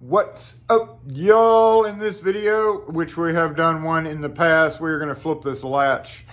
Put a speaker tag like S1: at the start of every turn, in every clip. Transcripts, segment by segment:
S1: What's up, y'all? In this video, which we have done one in the past, we're going to flip this latch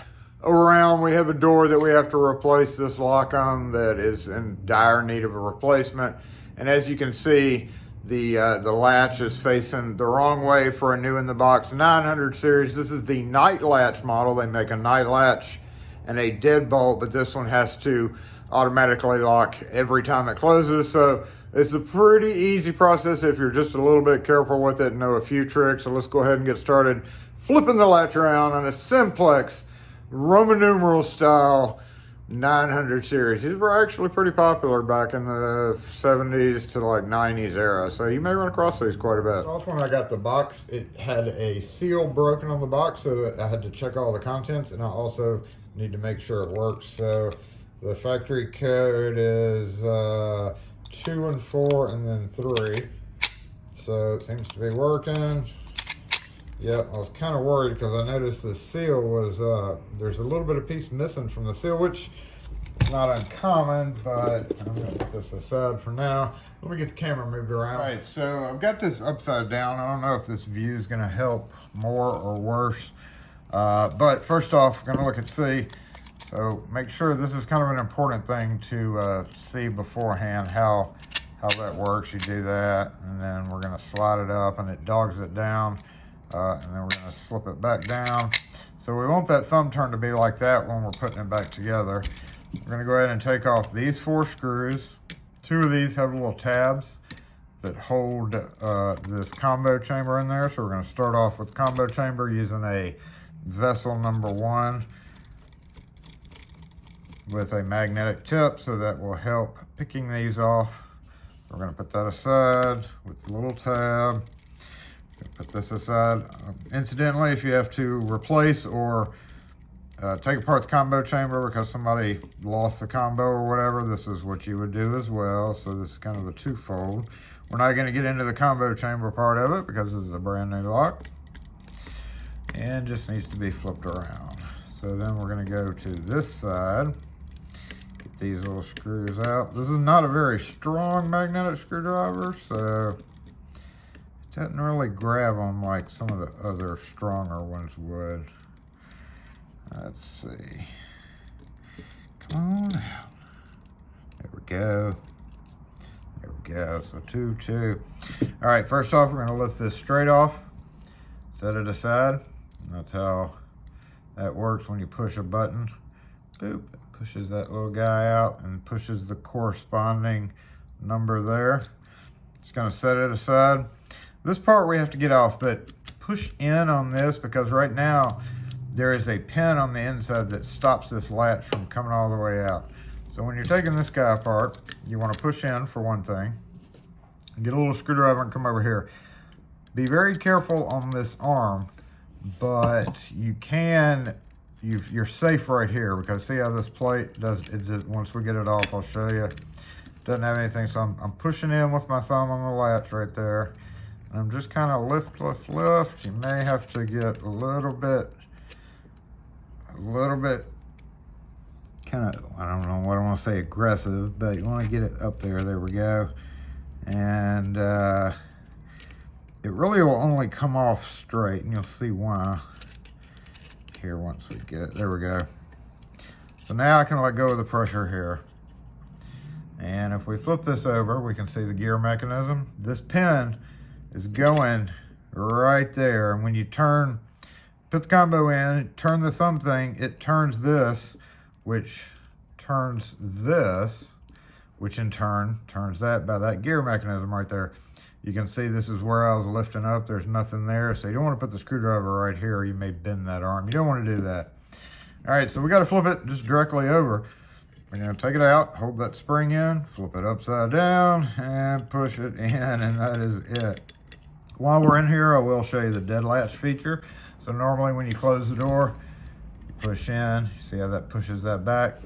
S1: around. We have a door that we have to replace this lock on that is in dire need of a replacement. And as you can see, the latch is facing the wrong way for a new in the box 900 series. This is the night latch model. They make a night latch and a deadbolt, but this one has to automatically lock every time it closes. So it's a pretty easy process if you're just a little bit careful with it and know a few tricks. So let's go ahead and get started flipping the latch around on a Simplex Roman numeral style 900 series. These were actually pretty popular back in the 70s to like 90s era. So you may run across these quite a bit. Also, when I got the box, it had a seal broken on the box, so I had to check all the contents, and I also need to make sure it works. So the factory code is 2 and 4 and then 3. So it seems to be working. Yep, I was kind of worried because I noticed the seal was, there's a little bit of piece missing from the seal, which is not uncommon, but I'm going to put this aside for now. Let me get the camera moved around. All right, so I've got this upside down. I don't know if this view is going to help more or worse. But first off, we're going to look and see. So make sure, this is kind of an important thing to see beforehand how that works. You do that, and then we're going to slide it up, and it dogs it down. And then we're going to slip it back down. So we want that thumb turn to be like that when we're putting it back together. We're going to go ahead and take off these 4 screws. 2 of these have little tabs that hold this combo chamber in there. So we're going to start off with combo chamber using a vessel number 1 with a magnetic tip, so that will help picking these off. We're going to put that aside with the little tab. Put this aside. Incidentally, if you have to replace or take apart the combo chamber because somebody lost the combo or whatever, this is what you would do as well. So this is kind of a twofold. We're not going to get into the combo chamber part of it because this is a brand new lock and just needs to be flipped around. So then we're going to go to this side. Get these little screws out. This is not a very strong magnetic screwdriver, so doesn't really grab them like some of the other stronger ones would. Let's see. Come on out. There we go. There we go. So 2, 2. All right, first off, we're going to lift this straight off. Set it aside. And that's how that works when you push a button. Boop. It pushes that little guy out and pushes the corresponding number there. Just going to set it aside. This part we have to get off, but push in on this because right now there is a pin on the inside that stops this latch from coming all the way out. So when you're taking this guy apart, you want to push in for one thing. Get a little screwdriver and come over here. Be very careful on this arm, but you can, you're safe right here because see how this plate does, once we get it off, I'll show you. Doesn't have anything, so I'm pushing in with my thumb on the latch right there. I'm just kind of lift, lift, lift. You may have to get a little bit, kind of, I don't know what I want to say, aggressive, but you want to get it up there. There we go. And it really will only come off straight, and you'll see why here once we get it. There we go. So now I can let go of the pressure here. And if we flip this over, we can see the gear mechanism. This pin is going right there. And when you turn, put the combo in, turn the thumb thing, it turns this, which turns this, which in turn turns that by that gear mechanism right there. You can see this is where I was lifting up. There's nothing there. So you don't want to put the screwdriver right here, or you may bend that arm. You don't want to do that. All right, so we got to flip it just directly over. We're going to take it out, hold that spring in, flip it upside down, and push it in, and that is it. While we're in here, I will show you the dead latch feature. So normally when you close the door, you push in, you see how that pushes that back.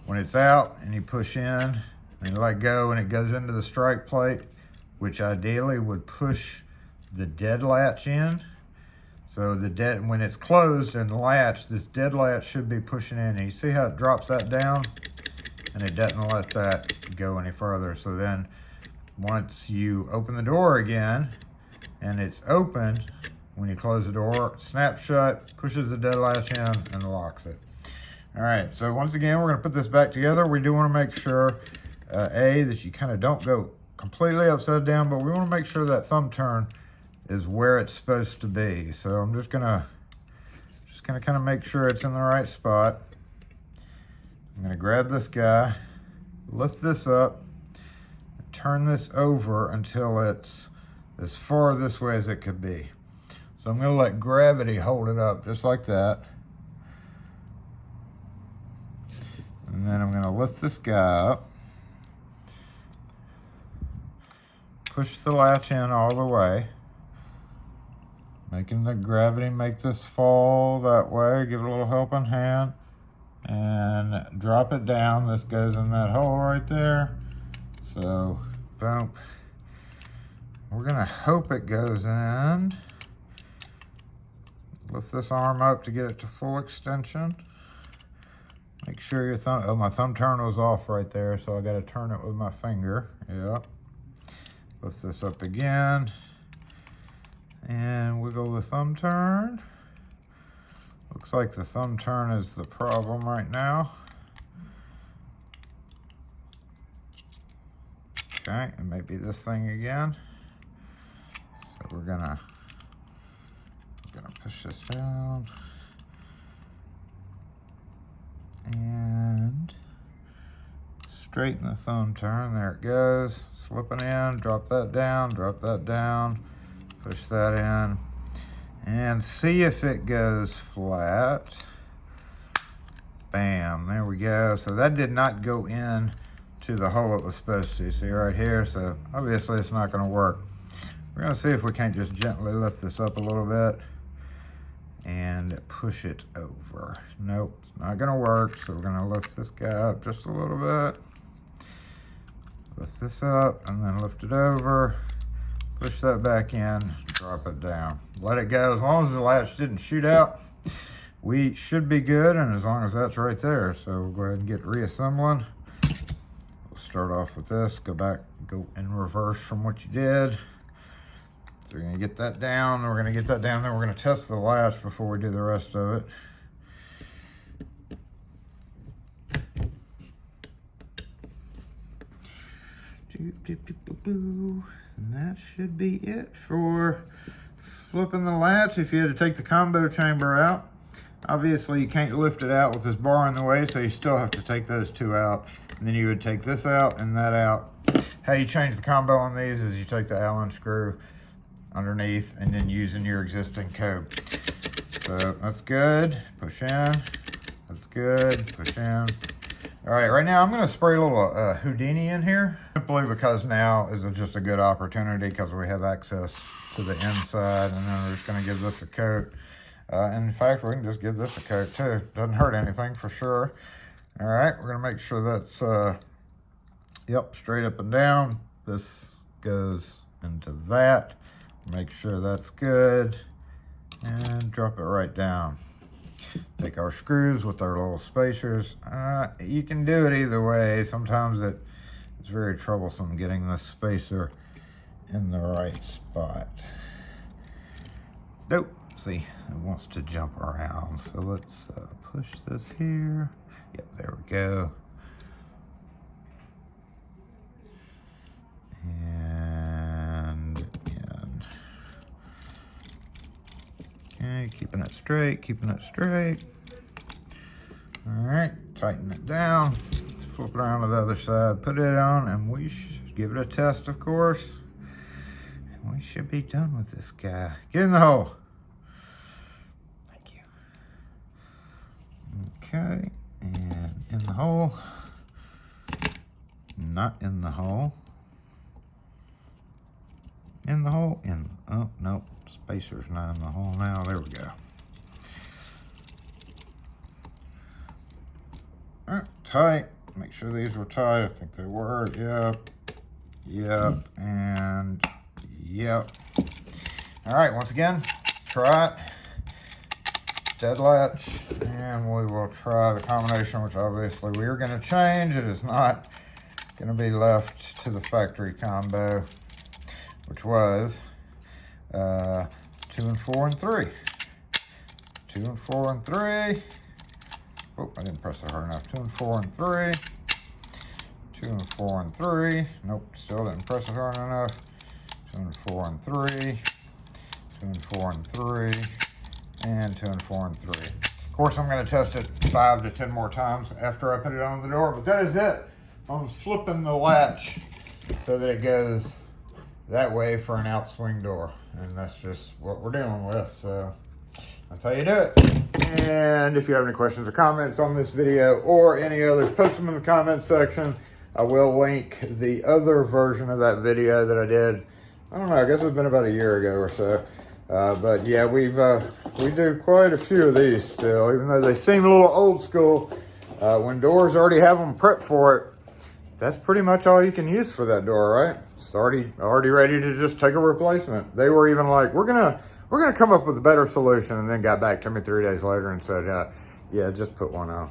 S1: When it's out and you push in and you let go and it goes into the strike plate, which ideally would push the dead latch in. So when it's closed and latched, this dead latch should be pushing in. And you see how it drops that down and it doesn't let that go any further. So then once you open the door again and it's open, when you close the door, snaps shut, pushes the dead latch in, and locks it. All right, so once again, we're gonna put this back together. We do wanna make sure, that you kind of don't go completely upside down, but we wanna make sure that thumb turn is where it's supposed to be. So I'm just gonna kind of make sure it's in the right spot. I'm gonna grab this guy, lift this up, and turn this over until it's as far this way as it could be. So I'm gonna let gravity hold it up just like that. And then I'm gonna lift this guy up, push the latch in all the way, making the gravity make this fall that way. Give it a little helping hand and drop it down. This goes in that hole right there. So, boom. We're gonna hope it goes in. Lift this arm up to get it to full extension. Make sure your thumb, oh, my thumb turn was off right there, so I gotta turn it with my finger. Yep. Lift this up again. And wiggle the thumb turn. Looks like the thumb turn is the problem right now. Okay, and maybe this thing again. So we're gonna push this down and straighten the thumb turn. There it goes. Slipping in, drop that down, push that in, and see if it goes flat. Bam, there we go. So that did not go in to the hole it was supposed to. See right here? So obviously it's not gonna work. We're gonna see if we can't just gently lift this up a little bit and push it over. Nope, it's not gonna work. So we're gonna lift this guy up just a little bit. Lift this up and then lift it over. Push that back in, drop it down. Let it go. As long as the latch didn't shoot out, we should be good, and as long as that's right there. So we'll go ahead and get reassembling. We'll start off with this, go in reverse from what you did. So we're gonna get that down, then we're gonna test the latch before we do the rest of it. And that should be it for flipping the latch. If you had to take the combo chamber out, obviously you can't lift it out with this bar in the way, so you still have to take those two out. And then you would take this out and that out. How you change the combo on these is you take the Allen screw underneath and then using your existing code. So that's good, push in, that's good, push in. All right, right now I'm gonna spray a little Houdini in here, simply because now is just a good opportunity because we have access to the inside, and then we're just gonna give this a coat. And in fact, we can just give this a coat too. Doesn't hurt anything for sure. All right, we're gonna make sure that's, yep, straight up and down. This goes into that. Make sure that's good, and drop it right down. Take our screws with our little spacers. You can do it either way. Sometimes it's very troublesome getting this spacer in the right spot. Nope, see, it wants to jump around. So let's push this here. Yep, there we go. And in. Okay, keeping it straight, keeping it straight. All right, tighten it down. Let's flip it around to the other side, put it on, and we should give it a test, of course. And we should be done with this guy. Get in the hole. Thank you. Okay, and in the hole. Not in the hole. In the hole, oh, no, spacer's not in the hole now. There we go. All right, tight. Make sure these were tight. I think they were. Yep. Yep. And yep. All right, once again, try it. Dead latch. And we will try the combination, which obviously we are going to change. It is not Gonna be left to the factory combo, which was 2 and 4 and 3. 2 and 4 and 3. Oh, I didn't press it hard enough. 2 and 4 and 3. 2 and 4 and 3. Nope, still didn't press it hard enough. 2 and 4 and 3. 2 and 4 and 3. And 2 and 4 and 3. Of course, I'm going to test it 5 to 10 more times after I put it on the door, but that is it. I'm flipping the latch so that it goes that way for an outswing door. And that's just what we're dealing with. So that's how you do it. And if you have any questions or comments on this video or any others, post them in the comments section. I will link the other version of that video that I did. I don't know, I guess it's been about a year ago or so. But yeah, we do quite a few of these still, even though they seem a little old school. When doors already have them prepped for it, that's pretty much all you can use for that door, right? It's already ready to just take a replacement. They were even like, we're gonna come up with a better solution, and then got back to me 3 days later and said, yeah, just put one on.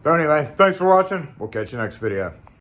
S1: So anyway, thanks for watching. We'll catch you next video.